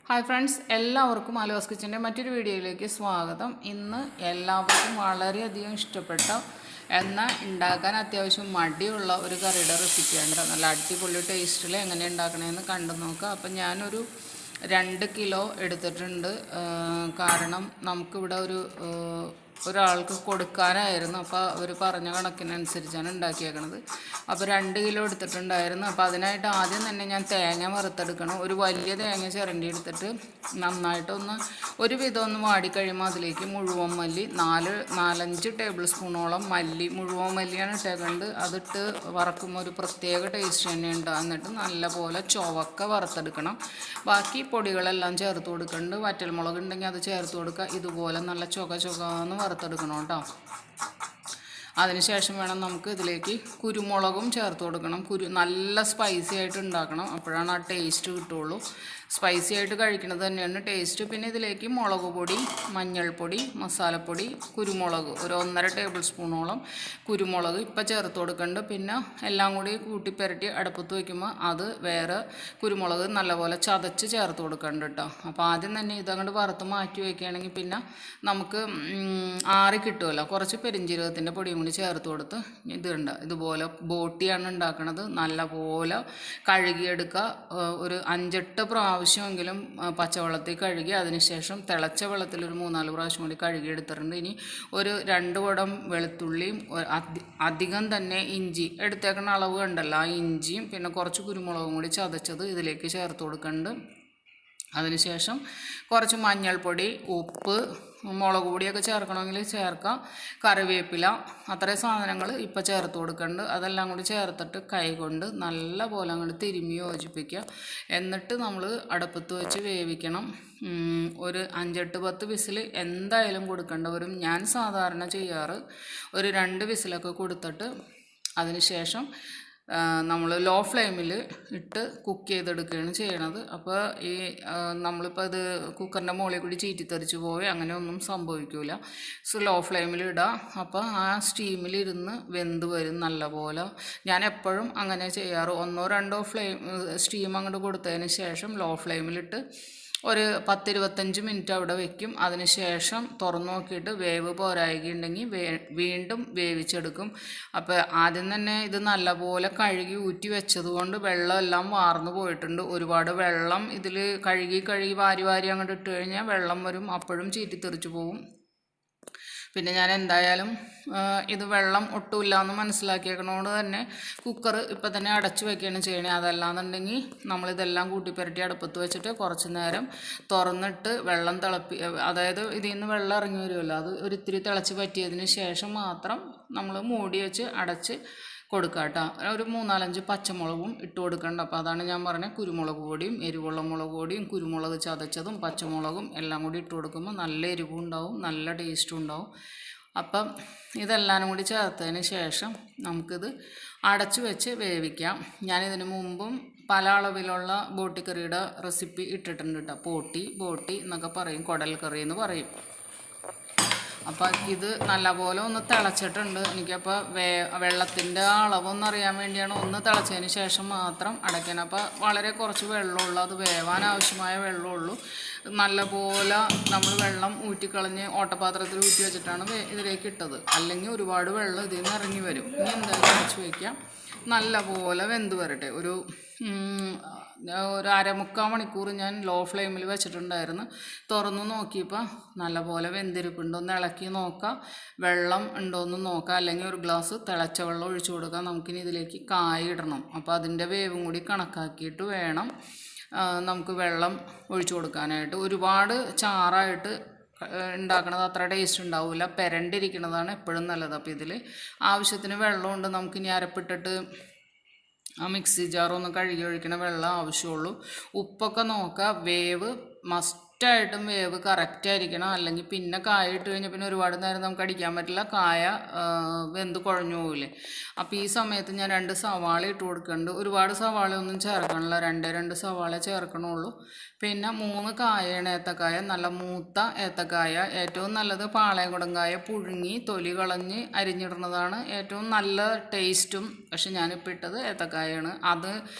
Hi friends, എല്ലാവർക്കും ആലുവാസ് കിച്ചൻ്റെ മറ്റൊരു വീഡിയോയിലേക്ക് സ്വാഗതം. ഇന്ന് എല്ലാവർക്കും വളരെയധികം ഇഷ്ടപ്പെട്ട എന്നാൽ ഉണ്ടാക്കാൻ അത്യാവശ്യം മടിയുള്ള ഒരു കറിയുടെ റെസിപ്പിയാണ്. നല്ല അടിപൊളി ടേസ്റ്റിൽ എങ്ങനെ ഉണ്ടാക്കണമെന്ന് കണ്ടു നോക്കാം. അപ്പം ഞാനൊരു 2 കിലോ എടുത്തിട്ടുണ്ട്. കാരണം നമുക്കിവിടെ ഒരാൾക്ക് കൊടുക്കാനായിരുന്നു. അപ്പോൾ അവർ പറഞ്ഞ കണക്കിനനുസരിച്ചാണ് ഉണ്ടാക്കിയേക്കണത്. അപ്പോൾ 2 കിലോ എടുത്തിട്ടുണ്ടായിരുന്നു. അപ്പോൾ അതിനായിട്ട് ആദ്യം തന്നെ ഞാൻ തേങ്ങ വറുത്തെടുക്കണം. ഒരു വലിയ തേങ്ങ ചിരണ്ടി എടുത്തിട്ട് നന്നായിട്ടൊന്ന് ഒരുവിധം ഒന്ന് വാടിക്കഴിയുമ്പോൾ അതിലേക്ക് മുഴുവൻ മല്ലി 4-5 ടേബിൾ സ്പൂണോളം മല്ലി, മുഴുവൻ മല്ലിയാണ് ഇട്ടേക്കുന്നത്. അതിട്ട് വറക്കുമ്പോൾ ഒരു പ്രത്യേക ടേസ്റ്റ് തന്നെ ഉണ്ടാകും. എന്നിട്ട് നല്ലപോലെ ചുവക്ക വറുത്തെടുക്കണം. ബാക്കി പൊടികളെല്ലാം ചേർത്ത് കൊടുക്കുന്നുണ്ട്. വറ്റൽമുളക് ഉണ്ടെങ്കിൽ അത് ചേർത്ത് കൊടുക്കുക. ഇതുപോലെ നല്ല ചുവന്ന് വറുത്തെടുക്കണം കേട്ടോ. അതിനുശേഷം വേണം നമുക്ക് ഇതിലേക്ക് കുരുമുളകും ചേർത്ത് കൊടുക്കണം. നല്ല സ്പൈസി ആയിട്ട് ഉണ്ടാക്കണം, അപ്പോഴാണ് ആ ടേസ്റ്റ് കിട്ടുള്ളൂ. സ്പൈസി ആയിട്ട് കഴിക്കുന്നത് തന്നെയാണ് ടേസ്റ്റ്. പിന്നെ ഇതിലേക്ക് മുളക് പൊടി, മഞ്ഞൾപ്പൊടി, മസാലപ്പൊടി, കുരുമുളക് ഒരു 1.5 ടേബിൾ സ്പൂണോളം കുരുമുളക് ഇപ്പം ചേർത്ത് കൊടുക്കുന്നുണ്ട്. പിന്നെ എല്ലാം കൂടി കൂട്ടിപ്പരട്ടി അടുപ്പത്ത് വയ്ക്കുമ്പോൾ അത് വേറെ കുരുമുളക് നല്ലപോലെ ചതച്ച് ചേർത്ത് കൊടുക്കുന്നുണ്ട് കേട്ടോ. അപ്പോൾ ആദ്യം തന്നെ ഇതങ്ങോട്ട് വറുത്ത് മാറ്റി വയ്ക്കുകയാണെങ്കിൽ പിന്നെ നമുക്ക് ആറി കിട്ടുമല്ലോ. കുറച്ച് പെരിഞ്ജീരകത്തിൻ്റെ പൊടിയും കൂടി ചേർത്ത് കൊടുത്ത് ഇതുപോലെ ബോട്ടിയാണ് ഉണ്ടാക്കുന്നത്. നല്ലപോലെ കഴുകിയെടുക്കുക. ഒരു 5-8 പ്രാവശ്യമെങ്കിലും പച്ചവെള്ളത്തിൽ കഴുകി അതിനുശേഷം തിളച്ച വെള്ളത്തിൽ ഒരു 3-4 പ്രാവശ്യം കൂടി കഴുകിയെടുത്തിട്ടുണ്ട്. ഇനി ഒരു 2 കുടം വെളുത്തുള്ളിയും അധികം തന്നെ ഇഞ്ചി എടുത്തേക്കുന്ന അളവ് കണ്ടല്ലോ, ആ ഇഞ്ചിയും പിന്നെ കുറച്ച് കുരുമുളകും കൂടി ചതച്ചത് ഇതിലേക്ക് ചേർത്ത് കൊടുക്കുന്നുണ്ട്. അതിനുശേഷം കുറച്ച് മഞ്ഞൾപ്പൊടി, ഉപ്പ്, മുളക് പൊടിയൊക്കെ ചേർക്കണമെങ്കിൽ ചേർക്കാം, കറിവേപ്പില, അത്രയും സാധനങ്ങൾ ഇപ്പോൾ ചേർത്ത് കൊടുക്കുന്നുണ്ട്. അതെല്ലാം കൂടി ചേർത്തിട്ട് കൈ കൊണ്ട് നല്ല പോലെ അങ്ങോട്ട് തിരുമ്മി യോജിപ്പിക്കുക. എന്നിട്ട് നമ്മൾ അടുപ്പത്ത് വെച്ച് വേവിക്കണം. ഒരു 5-10 വിസിൽ എന്തായാലും കൊടുക്കേണ്ട വരും. ഞാൻ സാധാരണ ചെയ്യാറ് ഒരു 2 വിസിലൊക്കെ കൊടുത്തിട്ട് അതിനുശേഷം നമ്മൾ ലോ ഫ്ലെയിമിൽ ഇട്ട് കുക്ക് ചെയ്തെടുക്കുകയാണ് ചെയ്യണത്. അപ്പോൾ നമ്മളിപ്പോൾ അത് കുക്കറിൻ്റെ മുകളിൽ കൂടി ചീറ്റിത്തെറിച്ച് പോവുക അങ്ങനെ ഒന്നും സംഭവിക്കില്ല. ലോ ഫ്ലെയിമിൽ ഇടുക. അപ്പോൾ ആ സ്റ്റീമിലിരുന്ന് വെന്ത് വരും നല്ലപോലെ. ഞാൻ എപ്പോഴും അങ്ങനെ ചെയ്യാറ്. 1-2 സ്റ്റീം അങ്ങോട്ട് കൊടുത്തതിന് ശേഷം ലോ ഫ്ലെയിമിലിട്ട് ഒരു 10-25 മിനിറ്റ് അവിടെ വയ്ക്കും. അതിനുശേഷം തുറന്നു നോക്കിയിട്ട് വേവ് പോരായികയുണ്ടെങ്കിൽ വീണ്ടും വേവിച്ചെടുക്കും. അപ്പോൾ ആദ്യം തന്നെ ഇത് നല്ലപോലെ കഴുകി ഊറ്റി വെച്ചതുകൊണ്ട് വെള്ളമെല്ലാം വാർന്നു പോയിട്ടുണ്ട്. ഒരുപാട് വെള്ളം ഇതിൽ കഴുകി വാരി അങ്ങോട്ട് ഇട്ട് കഴിഞ്ഞാൽ വെള്ളം വരും, അപ്പോഴും ചീറ്റിത്തെറിച്ച് പോവും. പിന്നെ ഞാൻ എന്തായാലും ഇത് വെള്ളം ഒട്ടുമില്ല എന്ന് മനസ്സിലാക്കിയേക്കണോണ്ട് തന്നെ കുക്കർ ഇപ്പം തന്നെ അടച്ചു വയ്ക്കുകയാണ് ചെയ്യണേ. അതല്ലാന്നുണ്ടെങ്കിൽ നമ്മളിതെല്ലാം കൂട്ടിപ്പരട്ടി അടുപ്പത്ത് വെച്ചിട്ട് കുറച്ച് നേരം തുറന്നിട്ട് വെള്ളം അതായത് ഇതിൽ നിന്ന് വെള്ളം ഇറങ്ങി വരുമല്ലോ, അത് ഒരിത്തിരി തിളച്ച് പറ്റിയതിന് ശേഷം മാത്രം നമ്മൾ മൂടി വെച്ച് അടച്ച് കൊടുക്കുക കേട്ടോ. ഒരു 3-4 പച്ചമുളകും ഇട്ട് കൊടുക്കണ്ട. അപ്പോൾ അതാണ് ഞാൻ പറഞ്ഞത്, കുരുമുളക് പൊടിയും എരിവുള്ള മുളക് പൊടിയും കുരുമുളക് ചതച്ചതും പച്ചമുളകും എല്ലാം കൂടി ഇട്ട് കൊടുക്കുമ്പോൾ നല്ല എരിവും ഉണ്ടാവും, നല്ല ടേസ്റ്റും ഉണ്ടാവും. അപ്പം ഇതെല്ലാം കൂടി ചേർത്തതിന് ശേഷം നമുക്കിത് അടച്ചു വെച്ച് വേവിക്കാം. ഞാനിതിന് മുമ്പും പല അളവിലുള്ള ബോട്ടിക്കറിയുടെ റെസിപ്പി ഇട്ടിട്ടുണ്ട് കേട്ടോ. ബോട്ടി എന്നൊക്കെ പറയും, കുടൽ കറി എന്ന് പറയും. അപ്പോൾ ഇത് നല്ലപോലെ ഒന്ന് തിളച്ചിട്ടുണ്ട്. എനിക്കപ്പോൾ വെള്ളത്തിൻ്റെ അളവൊന്നറിയാൻ വേണ്ടിയാണ് ഒന്ന് തിളച്ചതിന് ശേഷം മാത്രം അടയ്ക്കണം. അപ്പോൾ വളരെ കുറച്ച് വെള്ളമുള്ളൂ, അത് വേവാൻ ആവശ്യമായ വെള്ളമുള്ളൂ. നല്ലപോലെ നമ്മൾ വെള്ളം ഊറ്റിക്കളഞ്ഞ് ഓട്ടപാത്രത്തിൽ ഊറ്റി വെച്ചിട്ടാണ് ഇതിലേക്ക് ഇട്ടത്. അല്ലെങ്കിൽ ഒരുപാട് വെള്ളം ഇതിൽ നിന്ന് ഇറങ്ങി വരും. ഇനി എന്തായാലും അടച്ച് വയ്ക്കാം. നല്ലപോലെ വെന്ത് വരട്ടെ. ഒരു 1/4 മണിക്കൂർ ഞാൻ ലോ ഫ്ലെയിമിൽ വെച്ചിട്ടുണ്ടായിരുന്നു. തുറന്ന് നോക്കിയപ്പോൾ നല്ലപോലെ വെന്തിരിപ്പുണ്ട്. ഒന്ന് ഇളക്കി നോക്കാം, വെള്ളം ഉണ്ടോയെന്ന് നോക്കാം. അല്ലെങ്കിൽ ഒരു ഗ്ലാസ് തിളച്ച വെള്ളം ഒഴിച്ചു കൊടുക്കാം. നമുക്കിനി ഇതിലേക്ക് കായ ഇടണം. അപ്പോൾ അതിൻ്റെ വേവും കൂടി കണക്കാക്കിയിട്ട് വേണം നമുക്ക് വെള്ളം ഒഴിച്ചു കൊടുക്കാനായിട്ട്. ഒരുപാട് ചാറായിട്ട് ഉണ്ടാക്കണത് അത്ര ടേസ്റ്റ് ഉണ്ടാവില്ല, പെരണ്ടിരിക്കുന്നതാണ് എപ്പോഴും നല്ലത്. അപ്പോൾ ഇതിൽ ആവശ്യത്തിന് വെള്ളമുണ്ട്. നമുക്കിനി അരപ്പിട്ടിട്ട് ആ മിക്സി ജാറൊന്ന് കഴുകി ഒഴിക്കണ വെള്ളം ആവശ്യമുള്ളൂ. ഉപ്പൊക്കെ നോക്കുക. വേവ് മസ്റ്റായിട്ടും വേവ് കറക്റ്റായിരിക്കണം, അല്ലെങ്കിൽ പിന്നെ കായ ഇട്ട് കഴിഞ്ഞാൽ പിന്നെ ഒരുപാട് നേരം നമുക്ക് അടിക്കാൻ പറ്റില്ല, കായ വെന്ത് കുഴഞ്ഞു പോകില്ലേ. അപ്പോൾ ഈ സമയത്ത് ഞാൻ 2 സവാള ഇട്ട് കൊടുക്കുന്നുണ്ട്. ഒരുപാട് സവാള ഒന്നും ചേർക്കണില്ല, 2 സവാള ചേർക്കണുള്ളൂ. പിന്നെ 3 കായാണ് ഏത്തക്കായ, നല്ല മൂത്ത ഏത്തക്കായ. ഏറ്റവും നല്ലത് പാളയംകുടങ്കായ പുഴുങ്ങി തൊലി കളഞ്ഞ് അരിഞ്ഞിടുന്നതാണ് ഏറ്റവും നല്ല ടേസ്റ്റും. പക്ഷെ ഞാനിപ്പോൾ ഇട്ടത് ഏത്തക്കായാണ്. അത്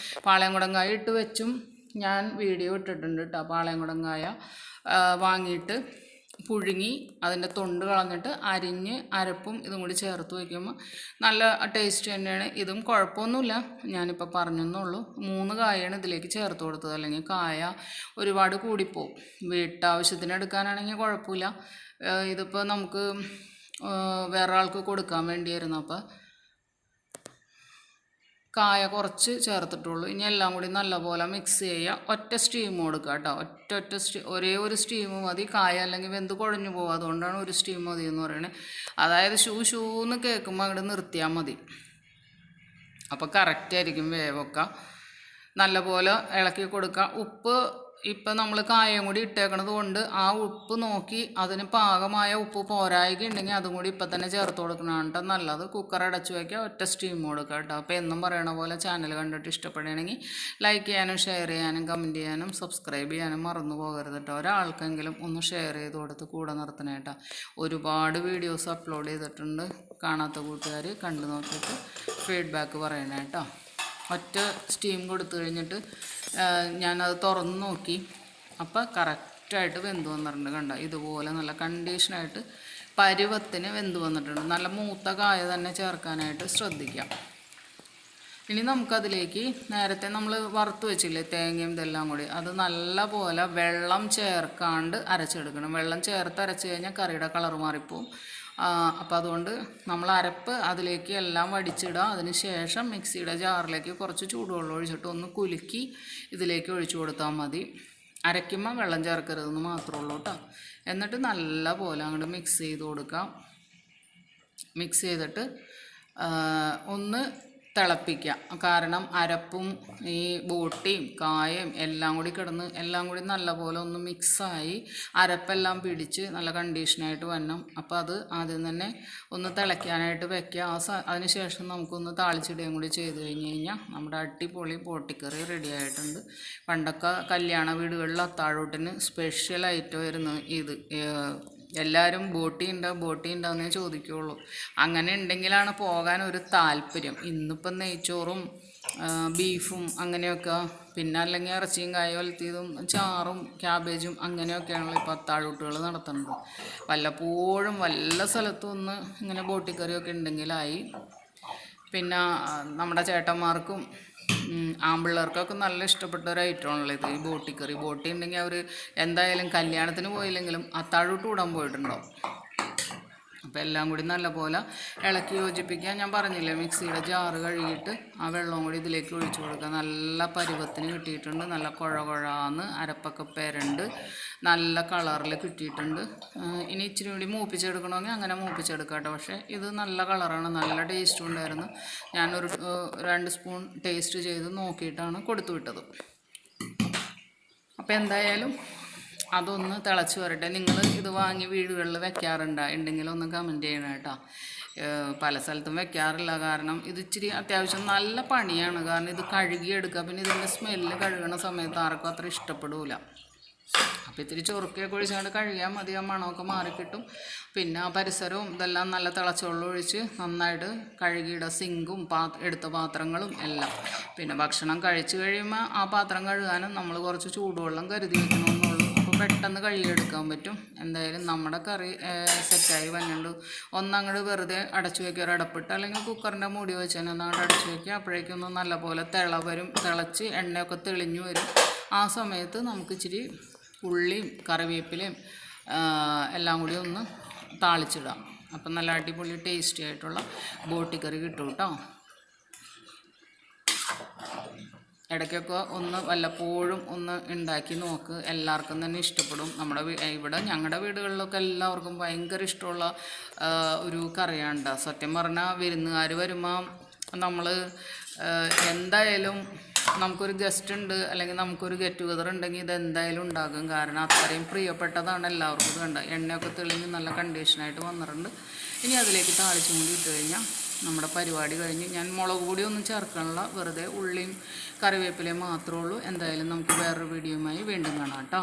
പാളയംകുടങ്കായ ഇട്ട് വെച്ചും ഞാൻ വീഡിയോ ഇട്ടിട്ടുണ്ട് കേട്ടോ. പാളയംകുടം കായ വാങ്ങിയിട്ട് പുഴുങ്ങി അതിൻ്റെ തൊണ്ട് കളഞ്ഞിട്ട് അരിഞ്ഞ് അരപ്പും ഇതും കൂടി ചേർത്ത് വയ്ക്കുമ്പോൾ നല്ല ടേസ്റ്റ് തന്നെയാണ്. ഇതും കുഴപ്പമൊന്നുമില്ല, ഞാനിപ്പോൾ പറഞ്ഞെന്നുള്ളൂ. 3 കായാണ് ഇതിലേക്ക് ചേർത്ത് കൊടുത്തത്, അല്ലെങ്കിൽ കായ ഒരുപാട് കൂടിപ്പോവും. വീട്ടാവശ്യത്തിന് എടുക്കാനാണെങ്കിൽ കുഴപ്പമില്ല. ഇതിപ്പോൾ നമുക്ക് വേറെ ആൾക്ക് കൊടുക്കാൻ വേണ്ടിയായിരുന്നു, അപ്പോൾ കായ കുറച്ച് ചേർത്തിട്ടുള്ളൂ. ഇനി എല്ലാം കൂടി നല്ലപോലെ മിക്സ് ചെയ്യുക. ഒറ്റ സ്റ്റീം കൊടുക്കുക കേട്ടോ. ഒരേ ഒരു സ്റ്റീം മതി. കായ അല്ലെങ്കിൽ വെന്ത് കുഴഞ്ഞു പോകും, അതുകൊണ്ടാണ് ഒരു സ്റ്റീം മതി എന്ന് പറയുന്നത്. അതായത് ഷൂന്ന് കേൾക്കുമ്പോൾ അങ്ങോട്ട് നിർത്തിയാൽ മതി, അപ്പോൾ കറക്റ്റായിരിക്കും വേവൊക്കെ. നല്ലപോലെ ഇളക്കി കൊടുക്കുക. ഉപ്പ് ഇപ്പം നമ്മൾ കായം കൂടി ഇട്ടേക്കണത് കൊണ്ട് ആ ഉപ്പ് നോക്കി അതിന് പാകമായ ഉപ്പ് പോരായിക ഉണ്ടെങ്കിൽ അതും കൂടി ഇപ്പം തന്നെ ചേർത്ത് കൊടുക്കണതാണ് കേട്ടോ നല്ലത്. കുക്കർ അടച്ചു വയ്ക്കുക, ഒറ്റ സ്റ്റീം കൊടുക്കുക കേട്ടോ. അപ്പോൾ എന്നും പറയണ പോലെ ചാനൽ കണ്ടിട്ട് ഇഷ്ടപ്പെടുകയാണെങ്കിൽ ലൈക്ക് ചെയ്യാനും ഷെയർ ചെയ്യാനും കമൻറ്റ് ചെയ്യാനും സബ്സ്ക്രൈബ് ചെയ്യാനും മറന്നു പോകരുത് കേട്ടോ. ഒരാൾക്കെങ്കിലും ഒന്ന് ഷെയർ ചെയ്ത് കൊടുത്ത് കൂടെ നിർത്തണേ കേട്ടോ. ഒരുപാട് വീഡിയോസ് അപ്ലോഡ് ചെയ്തിട്ടുണ്ട്, കാണാത്ത കൂട്ടുകാർ കണ്ടു നോക്കിയിട്ട് ഫീഡ്ബാക്ക് പറയണേ കേട്ടോ. ഒറ്റ സ്റ്റീം കൊടുത്തു കഴിഞ്ഞിട്ട് ഞാനത് തുറന്ന് നോക്കി, അപ്പോൾ കറക്റ്റായിട്ട് വെന്ത് വന്നിട്ടുണ്ട്. കണ്ടോ, ഇതുപോലെ നല്ല കണ്ടീഷനായിട്ട് പരുവത്തിന് വെന്ത് വന്നിട്ടുണ്ട്. നല്ല മൂത്ത കായ തന്നെ ചേർക്കാനായിട്ട് ശ്രദ്ധിക്കാം. ഇനി നമുക്കതിലേക്ക് നേരത്തെ നമ്മൾ വറുത്ത് വെച്ചില്ലേ തേങ്ങയും ഇതെല്ലാം കൂടി, അത് നല്ല പോലെ വെള്ളം ചേർക്കാണ്ട് അരച്ചെടുക്കണം. വെള്ളം ചേർത്ത് അരച്ച് കഴിഞ്ഞാൽ കറിയുടെ കളർ മാറിപ്പോവും. അപ്പോൾ അതുകൊണ്ട് നമ്മൾ അരപ്പ് അതിലേക്ക് എല്ലാം വടിച്ചിടുക. അതിന് ശേഷം മിക്സിയുടെ ജാറിലേക്ക് കുറച്ച് ചൂടുവെള്ളം ഒഴിച്ചിട്ട് ഒന്ന് കുലുക്കി ഇതിലേക്ക് ഒഴിച്ചു കൊടുത്താൽ മതി. അരയ്ക്കുമ്പോൾ വെള്ളം ചേർക്കരുതെന്ന് മാത്രമേ ഉള്ളൂ കേട്ടോ. എന്നിട്ട് നല്ല പോലെ അങ്ങോട്ട് മിക്സ് ചെയ്ത് കൊടുക്കാം. മിക്സ് ചെയ്തിട്ട് ഒന്ന് തിളപ്പിക്കുക. കാരണം അരപ്പും ഈ ബോട്ടിയും കായയും എല്ലാം കൂടി കിടന്ന് എല്ലാം കൂടി നല്ലപോലെ ഒന്ന് മിക്സായി അരപ്പെല്ലാം പിടിച്ച് നല്ല കണ്ടീഷനായിട്ട് വരണം. അപ്പോൾ അത് ആദ്യം തന്നെ ഒന്ന് തിളയ്ക്കാനായിട്ട് വെക്കുക. അതിന് ശേഷം നമുക്കൊന്ന് താളിച്ചിടുകയും കൂടി ചെയ്ത് കഴിഞ്ഞ് കഴിഞ്ഞാൽ നമ്മുടെ അടിപൊളി ബോട്ടിക്കറി റെഡി ആയിട്ടുണ്ട്. പണ്ടൊക്കെ കല്യാണ വീടുകളിൽ അത്താഴൂട്ടിന് സ്പെഷ്യൽ ഐറ്റമായിരുന്നു ഇത്. എല്ലാവരും ബോട്ടി ഉണ്ടോയെന്നേ ചോദിക്കുകയുള്ളൂ. അങ്ങനെ ഉണ്ടെങ്കിലാണ് പോകാൻ ഒരു താല്പര്യം. ഇന്നിപ്പം നെയ്ച്ചോറും ബീഫും അങ്ങനെയൊക്കെ, പിന്നെ അല്ലെങ്കിൽ ഇറച്ചിയും കായ വലത്തിയതും ചാറും ക്യാബേജും അങ്ങനെയൊക്കെയാണല്ലോ ഇപ്പോൾ അത്താഴൂട്ടുകൾ നടത്തുന്നത്. വല്ലപ്പോഴും വല്ല സ്ഥലത്തും ഒന്ന് ഇങ്ങനെ ബോട്ടിക്കറിയൊക്കെ ഉണ്ടെങ്കിലായി. പിന്നെ നമ്മുടെ ചേട്ടന്മാർക്കും ആമ്പിള്ളേർക്കൊക്കെ നല്ല ഇഷ്ടപ്പെട്ട ഒരു ഐറ്റമാണല്ലോ ഇത്, ഈ ബോട്ടിക്കറി. ബോട്ടി ഉണ്ടെങ്കിൽ അവർ എന്തായാലും കല്യാണത്തിന് പോയില്ലെങ്കിലും അത്താഴൂട്ട് കൂടാൻ പോയിട്ടുണ്ടാവും. അപ്പോൾ എല്ലാം കൂടി നല്ലപോലെ ഇളക്കി യോജിപ്പിക്കുക. ഞാൻ പറഞ്ഞില്ലേ, മിക്സിയുടെ ജാറ് കഴുകിയിട്ട് ആ വെള്ളം കൂടി ഇതിലേക്ക് ഒഴിച്ചു കൊടുക്കുക. നല്ല പരുവത്തിന് കിട്ടിയിട്ടുണ്ട്. നല്ല കുഴന്ന് അരപ്പൊക്കെ പെരണ്ട് നല്ല കളറിൽ കിട്ടിയിട്ടുണ്ട്. ഇനി ഇച്ചിരി കൂടി മൂപ്പിച്ചെടുക്കണമെങ്കിൽ അങ്ങനെ മൂപ്പിച്ചെടുക്കാം കേട്ടോ. പക്ഷേ ഇത് നല്ല കളറാണ്, നല്ല ടേസ്റ്റും ഉണ്ടായിരുന്നു. ഞാനൊരു 2 സ്പൂൺ ടേസ്റ്റ് ചെയ്ത് നോക്കിയിട്ടാണ് കൊടുത്തു വിട്ടത്. അപ്പോൾ എന്തായാലും അതൊന്ന് തിളച്ച് വരട്ടെ. നിങ്ങൾ ഇത് വാങ്ങി വീടുകളിൽ ഉണ്ടെങ്കിൽ ഒന്ന് കമൻറ്റ് ചെയ്യണം കേട്ടോ. പല സ്ഥലത്തും വെക്കാറില്ല, കാരണം ഇത് ഇച്ചിരി അത്യാവശ്യം നല്ല പണിയാണ്. കാരണം ഇത് കഴുകിയെടുക്കുക, പിന്നെ ഇതിൻ്റെ സ്മെല്ല് കഴുകണ സമയത്ത് ആർക്കും അത്ര ഇഷ്ടപ്പെടില്ല. അപ്പോൾ ഇത്തിരി ചൊറുക്കൊക്കെ ഒഴിച്ചുകൊണ്ട് കഴുകിയാൽ മതി, ആ മണമൊക്കെ മാറിക്കിട്ടും. പിന്നെ ആ പരിസരവും ഇതെല്ലാം നല്ല തിളച്ചുവെള്ളം ഒഴിച്ച് നന്നായിട്ട് കഴുകിയിടുക. സിങ്കും എടുത്ത പാത്രങ്ങളും എല്ലാം. പിന്നെ ഭക്ഷണം കഴിച്ച് കഴിയുമ്പോൾ ആ പാത്രം കഴുകാനും നമ്മൾ കുറച്ച് ചൂടുവെള്ളം കരുതി വെക്കണമെന്നുള്ളൂ. പെട്ടെന്ന് കഴുകിയെടുക്കാൻ പറ്റും. എന്തായാലും നമ്മുടെ കറി സെറ്റായി വന്നിട്ടുണ്ട്. ഒന്നങ്ങോട്ട് വെറുതെ അടച്ചു വയ്ക്കുക, ഒരു അടപ്പിട്ട് അല്ലെങ്കിൽ കുക്കറിൻ്റെ മൂടി വെച്ച് തന്നെ ഒന്നങ്ങോട്ട് അടച്ചു വയ്ക്കുക. അപ്പോഴേക്കൊന്നും നല്ലപോലെ തിളച്ച് എണ്ണയൊക്കെ തെളിഞ്ഞു വരും. ആ സമയത്ത് നമുക്ക് ഇച്ചിരി ഉള്ളിയും കറിവേപ്പിലയും എല്ലാം കൂടി ഒന്ന് താളിച്ചിടാം. അപ്പം നല്ല അടിപൊളി ടേസ്റ്റി ആയിട്ടുള്ള ബോട്ടിക്കറി കിട്ടും കേട്ടോ. ഇടയ്ക്കൊക്കെ ഒന്ന് വല്ലപ്പോഴും ഒന്ന് ഉണ്ടാക്കി നോക്ക്, എല്ലാവർക്കും തന്നെ ഇഷ്ടപ്പെടും. ഞങ്ങളുടെ വീടുകളിലൊക്കെ എല്ലാവർക്കും ഭയങ്കര ഇഷ്ടമുള്ള ഒരു കറിയാണ്. സത്യം പറഞ്ഞാൽ വിരുന്നുകാർ വരുമ്പോൾ നമ്മൾ എന്തായാലും നമുക്കൊരു ഗസ്റ്റ് ഉണ്ട് അല്ലെങ്കിൽ നമുക്കൊരു ഗെറ്റ് ടുഗദർ ഉണ്ടെങ്കിൽ ഇതെന്തായാലും ഉണ്ടാകും. കാരണം അത്രയും പ്രിയപ്പെട്ടതാണ് എല്ലാവർക്കും. ഇത് കണ്ട എണ്ണയൊക്കെ തെളിഞ്ഞ് നല്ല കണ്ടീഷനായിട്ട് വന്നിട്ടുണ്ട്. ഇനി അതിലേക്ക് താളിച്ചും കൂടി ഇട്ട് കഴിഞ്ഞാൽ നമ്മുടെ പരിപാടി കഴിഞ്ഞ്. ഞാൻ മുളക് പൊടിയൊന്നും ചേർക്കാനുള്ള, വെറുതെ ഉള്ളിയും കറിവേപ്പിലയും മാത്രമേ ഉള്ളൂ. എന്തായാലും നമുക്ക് വേറൊരു വീഡിയോയുമായി വീണ്ടും കാണാം കേട്ടോ.